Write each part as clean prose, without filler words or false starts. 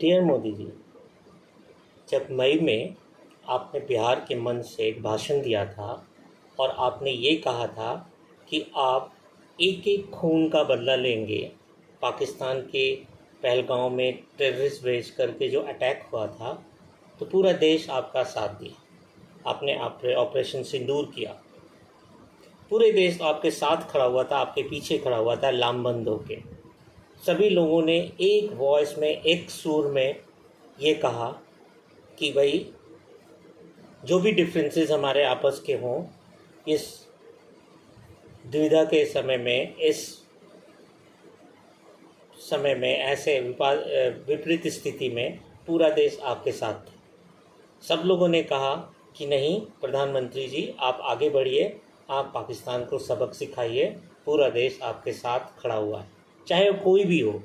Dear Modi ji, जब मई में आपने बिहार के मंच से एक भाषण दिया था और आपने ये कहा था कि आप एक एक खून का बदला लेंगे। पाकिस्तान के पहलगांव में टेररिस्ट भेज करके जो अटैक हुआ था, तो पूरा देश आपका साथ दिया। आपने ऑपरेशन सिंदूर किया, पूरे देश आपके साथ खड़ा हुआ था, आपके पीछे खड़ा हुआ था लामबंद होके। सभी लोगों ने एक वॉइस में, एक सुर में ये कहा कि भाई जो भी डिफरेंसेस हमारे आपस के हों, इस दुविधा के समय में, इस समय में, ऐसे विपरीत स्थिति में पूरा देश आपके साथ था। सब लोगों ने कहा कि नहीं प्रधानमंत्री जी, आप आगे बढ़िए, आप पाकिस्तान को सबक सिखाइए, पूरा देश आपके साथ खड़ा हुआ है। चाहे वो कोई भी हो,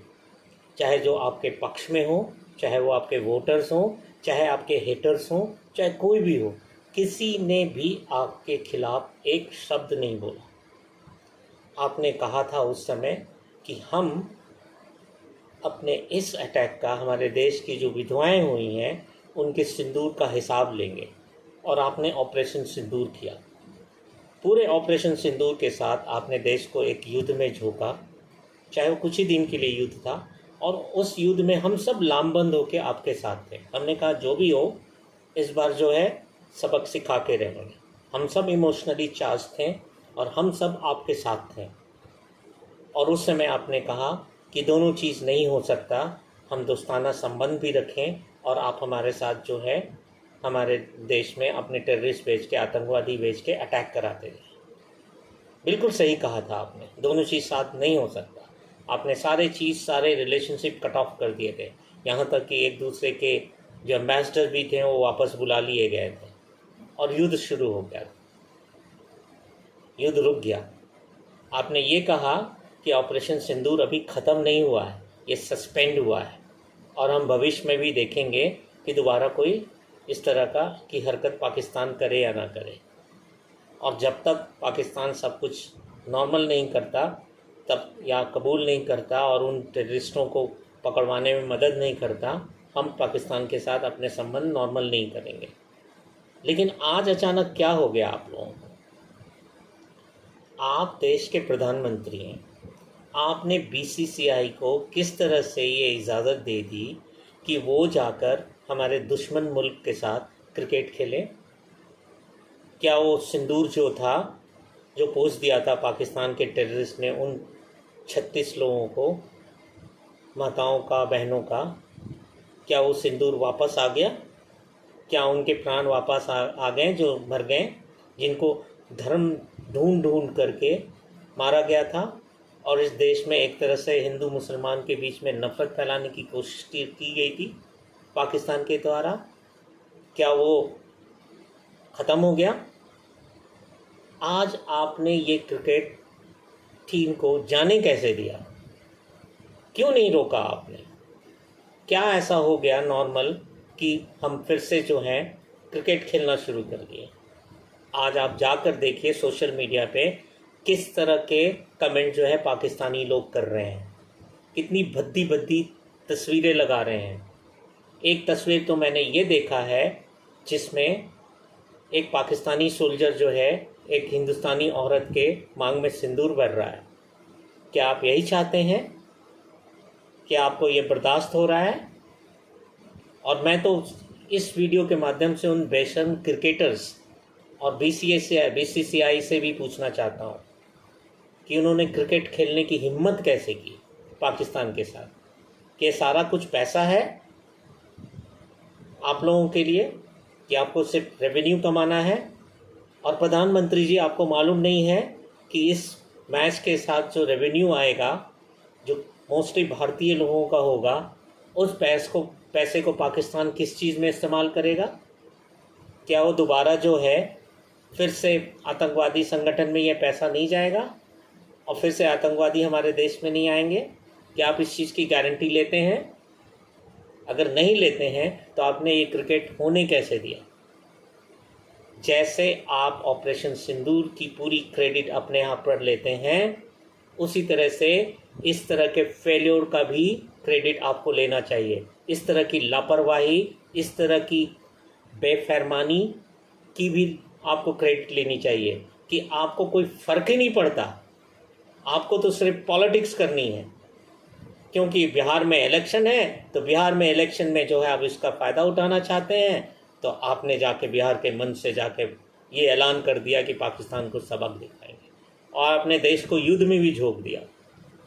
चाहे जो आपके पक्ष में हो, चाहे वो आपके वोटर्स हों, चाहे आपके हेटर्स हों, चाहे कोई भी हो, किसी ने भी आपके खिलाफ एक शब्द नहीं बोला। आपने कहा था उस समय कि हम अपने इस अटैक का, हमारे देश की जो विधवाएं हुई हैं, उनके सिंदूर का हिसाब लेंगे, और आपने ऑपरेशन सिंदूर किया। पूरे ऑपरेशन सिंदूर के साथ आपने देश को एक युद्ध में झोंका, चाहे वो कुछ ही दिन के लिए युद्ध था, और उस युद्ध में हम सब लामबंद होकर आपके साथ थे। हमने कहा जो भी हो, इस बार जो है सबक सिखा के रहेंगे। हम सब इमोशनली चार्ज थे और हम सब आपके साथ थे। और उस समय आपने कहा कि दोनों चीज़ नहीं हो सकता, हम दोस्ताना संबंध भी रखें और आप हमारे साथ जो है हमारे देश में अपने टेररिस्ट भेज के, आतंकवादी भेज के अटैक कराते रहे। बिल्कुल सही कहा था आपने, दोनों चीज़ साथ नहीं हो सकता। आपने सारे रिलेशनशिप कट ऑफ कर दिए थे, यहाँ तक कि एक दूसरे के जो एम्बेसडर भी थे वो वापस बुला लिए गए थे और युद्ध शुरू हो गया, युद्ध रुक गया। आपने ये कहा कि ऑपरेशन सिंदूर अभी ख़त्म नहीं हुआ है, ये सस्पेंड हुआ है, और हम भविष्य में भी देखेंगे कि दोबारा कोई इस तरह की हरकत पाकिस्तान करे या ना करे। और जब तक पाकिस्तान सब कुछ नॉर्मल नहीं करता, तब या कबूल नहीं करता और उन टेररिस्टों को पकड़वाने में मदद नहीं करता, हम पाकिस्तान के साथ अपने संबंध नॉर्मल नहीं करेंगे। लेकिन आज अचानक क्या हो गया आप लोगों को? आप देश के प्रधानमंत्री हैं, आपने बीसीसीआई को किस तरह से ये इजाज़त दे दी कि वो जाकर हमारे दुश्मन मुल्क के साथ क्रिकेट खेले? क्या वो सिंदूर जो था, जो पोस्ट दिया था पाकिस्तान के टेररिस्ट ने उन 36 लोगों को, माताओं का, बहनों का, क्या वो सिंदूर वापस आ गया? क्या उनके प्राण वापस आ गए जो मर गए, जिनको धर्म ढूंढ ढूंढ करके मारा गया था और इस देश में एक तरह से हिंदू मुसलमान के बीच में नफरत फैलाने की कोशिश की गई थी पाकिस्तान के द्वारा? क्या वो ख़त्म हो गया? आज आपने ये क्रिकेट टीम को जाने कैसे दिया? क्यों नहीं रोका आपने? क्या ऐसा हो गया नॉर्मल कि हम फिर से जो है क्रिकेट खेलना शुरू कर दिए? आज आप जाकर देखिए सोशल मीडिया पे किस तरह के कमेंट जो है पाकिस्तानी लोग कर रहे हैं, कितनी भद्दी भद्दी तस्वीरें लगा रहे हैं। एक तस्वीर तो मैंने ये देखा है जिसमें एक पाकिस्तानी सोल्जर जो है एक हिंदुस्तानी औरत के मांग में सिंदूर भर रहा है। क्या आप यही चाहते हैं? क्या आपको ये बर्दाश्त हो रहा है? और मैं तो इस वीडियो के माध्यम से उन बेशर्म क्रिकेटर्स और बीसीसीआई से भी पूछना चाहता हूँ कि उन्होंने क्रिकेट खेलने की हिम्मत कैसे की पाकिस्तान के साथ? कि सारा कुछ पैसा है आप लोगों के लिए, कि आपको सिर्फ रेवेन्यू कमाना है? और प्रधानमंत्री जी, आपको मालूम नहीं है कि इस मैच के साथ जो रेवेन्यू आएगा, जो मोस्टली भारतीय लोगों का होगा, उस पैसे को पाकिस्तान किस चीज़ में इस्तेमाल करेगा? क्या वो दोबारा जो है फिर से आतंकवादी संगठन में ये पैसा नहीं जाएगा और फिर से आतंकवादी हमारे देश में नहीं आएंगे? क्या आप इस चीज़ की गारंटी लेते हैं? अगर नहीं लेते हैं तो आपने ये क्रिकेट होने कैसे दिया? जैसे आप ऑपरेशन सिंदूर की पूरी क्रेडिट अपने आप पर लेते हैं, उसी तरह से इस तरह के फेल्योर का भी क्रेडिट आपको लेना चाहिए। इस तरह की लापरवाही, इस तरह की बेफरमानी की भी आपको क्रेडिट लेनी चाहिए कि आपको कोई फ़र्क ही नहीं पड़ता, आपको तो सिर्फ पॉलिटिक्स करनी है। क्योंकि बिहार में इलेक्शन है, तो बिहार में इलेक्शन में जो है आप इसका फ़ायदा उठाना चाहते हैं, तो आपने जाके बिहार के मंच से जाके ये ऐलान कर दिया कि पाकिस्तान को सबक दिखाएंगे, और अपने देश को युद्ध में भी झोंक दिया।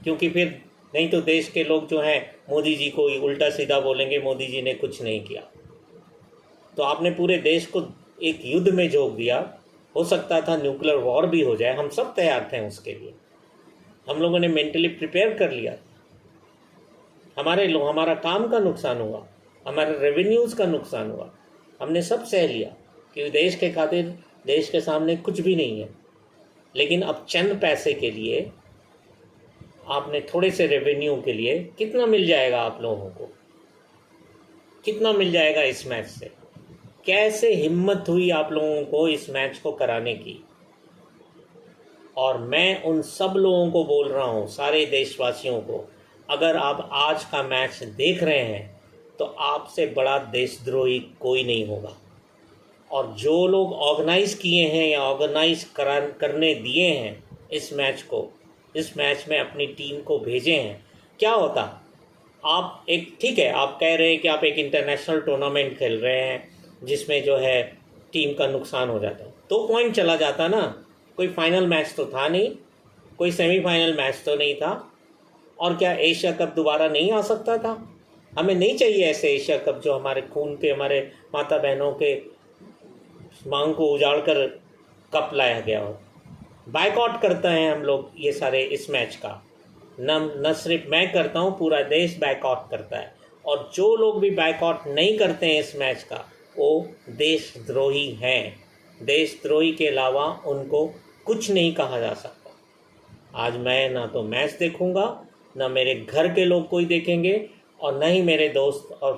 क्योंकि फिर नहीं तो देश के लोग जो हैं मोदी जी को उल्टा सीधा बोलेंगे, मोदी जी ने कुछ नहीं किया। तो आपने पूरे देश को एक युद्ध में झोंक दिया। हो सकता था न्यूक्लियर वॉर भी हो जाए, हम सब तैयार थे उसके लिए, हम लोगों ने मेंटली प्रिपेयर कर लिया। हमारा काम का नुकसान हुआ, हमारे रेवेन्यूज़ का नुकसान हुआ, हमने सब सह लिया कि देश के खातिर देश के सामने कुछ भी नहीं है। लेकिन अब चंद पैसे के लिए, आपने थोड़े से रेवेन्यू के लिए कितना मिल जाएगा आप लोगों को, कितना मिल जाएगा इस मैच से? कैसे हिम्मत हुई आप लोगों को इस मैच को कराने की? और मैं उन सब लोगों को बोल रहा हूँ, सारे देशवासियों को, अगर आप आज का मैच देख रहे हैं तो आपसे बड़ा देशद्रोही कोई नहीं होगा। और जो लोग ऑर्गेनाइज़ किए हैं या ऑर्गेनाइज करने दिए हैं इस मैच को, इस मैच में अपनी टीम को भेजे हैं, क्या होता? आप एक, ठीक है, आप कह रहे हैं कि आप एक इंटरनेशनल टूर्नामेंट खेल रहे हैं जिसमें जो है टीम का नुकसान हो जाता है, तो पॉइंट चला जाता ना। कोई फाइनल मैच तो था नहीं, कोई सेमीफाइनल मैच तो नहीं था, और क्या एशिया कप दोबारा नहीं आ सकता था? हमें नहीं चाहिए ऐसे एशिया कप जो हमारे खून के, हमारे माता बहनों के मांग को उजाड़ कर कप लाया गया हो। बायकॉट करते हैं हम लोग ये सारे इस मैच का, न सिर्फ मैं करता हूँ, पूरा देश बायकॉट करता है। और जो लोग भी बायकॉट नहीं करते हैं इस मैच का, वो देशद्रोही हैं। देशद्रोही के अलावा उनको कुछ नहीं कहा जा सकता। आज मैं ना तो मैच देखूंगा, ना मेरे घर के लोग कोई देखेंगे, और न ही मेरे दोस्त और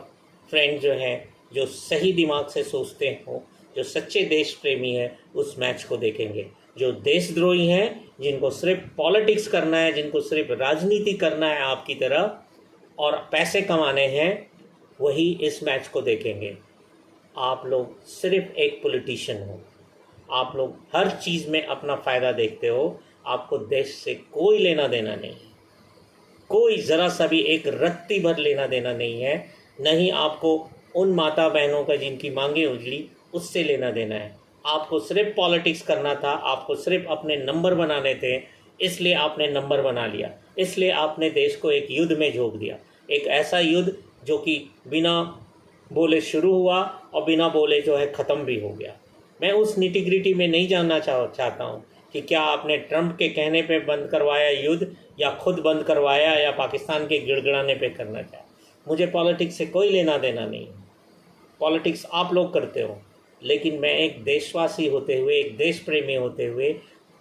फ्रेंड जो हैं, जो सही दिमाग से सोचते हों, जो सच्चे देश प्रेमी हैं, उस मैच को देखेंगे। जो देशद्रोही हैं, जिनको सिर्फ पॉलिटिक्स करना है, जिनको सिर्फ राजनीति करना है आपकी तरह और पैसे कमाने हैं, वही इस मैच को देखेंगे। आप लोग सिर्फ एक पॉलिटिशियन हो, आप लोग हर चीज़ में अपना फ़ायदा देखते हो, आपको देश से कोई लेना देना नहीं है, कोई ज़रा सा भी एक रत्ती भर लेना देना नहीं है। नहीं आपको उन माता बहनों का जिनकी मांगें उजड़ी, उससे लेना देना है। आपको सिर्फ पॉलिटिक्स करना था, आपको सिर्फ अपने नंबर बनाने थे, इसलिए आपने नंबर बना लिया, इसलिए आपने देश को एक युद्ध में झोंक दिया। एक ऐसा युद्ध जो कि बिना बोले शुरू हुआ और बिना बोले जो है ख़त्म भी हो गया। मैं उस निटिग्रिटी में नहीं जानना चाहता हूँ कि क्या आपने ट्रंप के कहने पे बंद करवाया युद्ध, या खुद बंद करवाया, या पाकिस्तान के गिड़गिड़ाने पे करना चाहे। मुझे पॉलिटिक्स से कोई लेना देना नहीं। पॉलिटिक्स आप लोग करते हो, लेकिन मैं एक देशवासी होते हुए, एक देश प्रेमी होते हुए,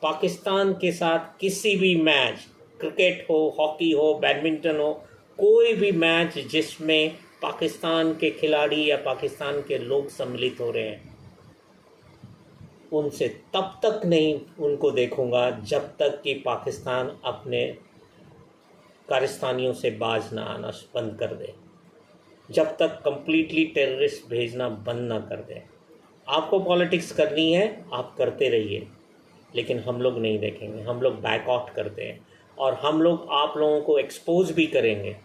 पाकिस्तान के साथ किसी भी मैच, क्रिकेट हो, हॉकी हो, बैडमिंटन हो, कोई भी मैच जिसमें पाकिस्तान के खिलाड़ी या पाकिस्तान के लोग सम्मिलित हो रहे हैं, उनसे तब तक नहीं उनको देखूंगा जब तक कि पाकिस्तान अपने कारस्तानियों से बाज ना आना बंद कर दे, जब तक कंप्लीटली टेररिस्ट भेजना बंद ना कर दे। आपको पॉलिटिक्स करनी है, आप करते रहिए, लेकिन हम लोग नहीं देखेंगे। हम लोग बैकआउट करते हैं, और हम लोग आप लोगों को एक्सपोज भी करेंगे।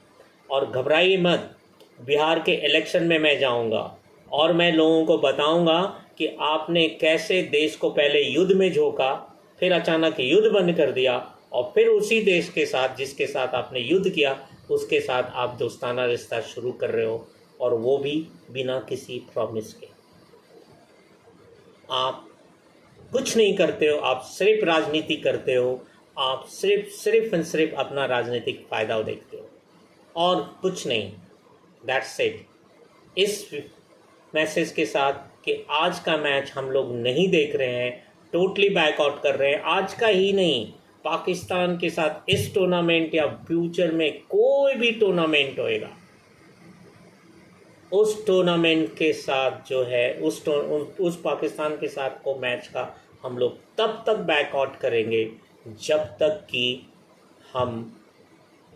और घबराइए मत, बिहार के इलेक्शन में मैं जाऊंगा और मैं लोगों को बताऊंगा कि आपने कैसे देश को पहले युद्ध में झोंका, फिर अचानक युद्ध बंद कर दिया, और फिर उसी देश के साथ जिसके साथ आपने युद्ध किया, उसके साथ आप दोस्ताना रिश्ता शुरू कर रहे हो, और वो भी बिना किसी प्रॉमिस के। आप कुछ नहीं करते हो, आप सिर्फ राजनीति करते हो, आप सिर्फ अपना राजनीतिक फ़ायदा देखते हो और कुछ नहीं। That's it. इस मैसेज के साथ कि आज का मैच हम लोग नहीं देख रहे हैं, टोटली बैकआउट कर रहे हैं। आज का ही नहीं, पाकिस्तान के साथ इस टूर्नामेंट या फ्यूचर में कोई भी टूर्नामेंट होएगा, उस टूर्नामेंट के साथ जो है उस पाकिस्तान के साथ को मैच का हम लोग तब तक बैकआउट करेंगे जब तक कि हम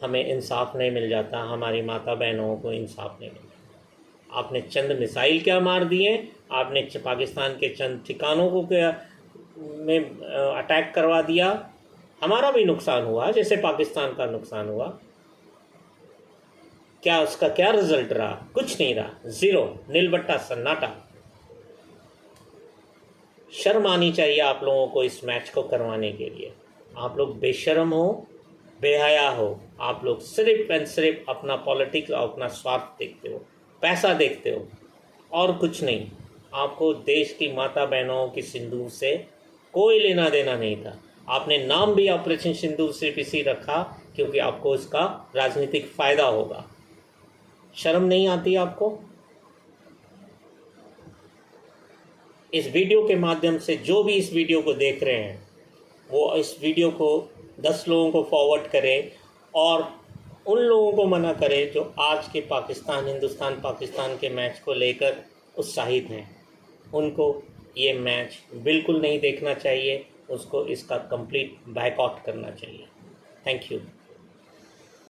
हमें इंसाफ नहीं मिल जाता, हमारी माता बहनों को इंसाफ नहीं मिलता। आपने चंद मिसाइल क्या मार दिए, आपने पाकिस्तान के चंद ठिकानों को क्या में अटैक करवा दिया, हमारा भी नुकसान हुआ जैसे पाकिस्तान का नुकसान हुआ। क्या उसका क्या रिजल्ट रहा? कुछ नहीं रहा, ज़ीरो, नीलबट्टा, सन्नाटा। शर्म आनी चाहिए आप लोगों को इस मैच को करवाने के लिए। आप लोग बेशर्म हो, बेहया हो। आप लोग सिर्फ एंड सिर्फ अपना पॉलिटिक्स और अपना स्वार्थ देखते हो, पैसा देखते हो और कुछ नहीं। आपको देश की माता बहनों की सिंदूर से कोई लेना देना नहीं था। आपने नाम भी ऑपरेशन सिंदूर सिर्फ इसी रखा क्योंकि आपको इसका राजनीतिक फ़ायदा होगा। शर्म नहीं आती आपको? इस वीडियो के माध्यम से जो भी इस वीडियो को देख रहे हैं वो इस वीडियो को 10 लोगों को फॉरवर्ड करें और उन लोगों को मना करें जो आज के हिंदुस्तान पाकिस्तान के मैच को लेकर उत्साहित हैं। उनको ये मैच बिल्कुल नहीं देखना चाहिए, उसको इसका कंप्लीट बायकॉट करना चाहिए। Thank you.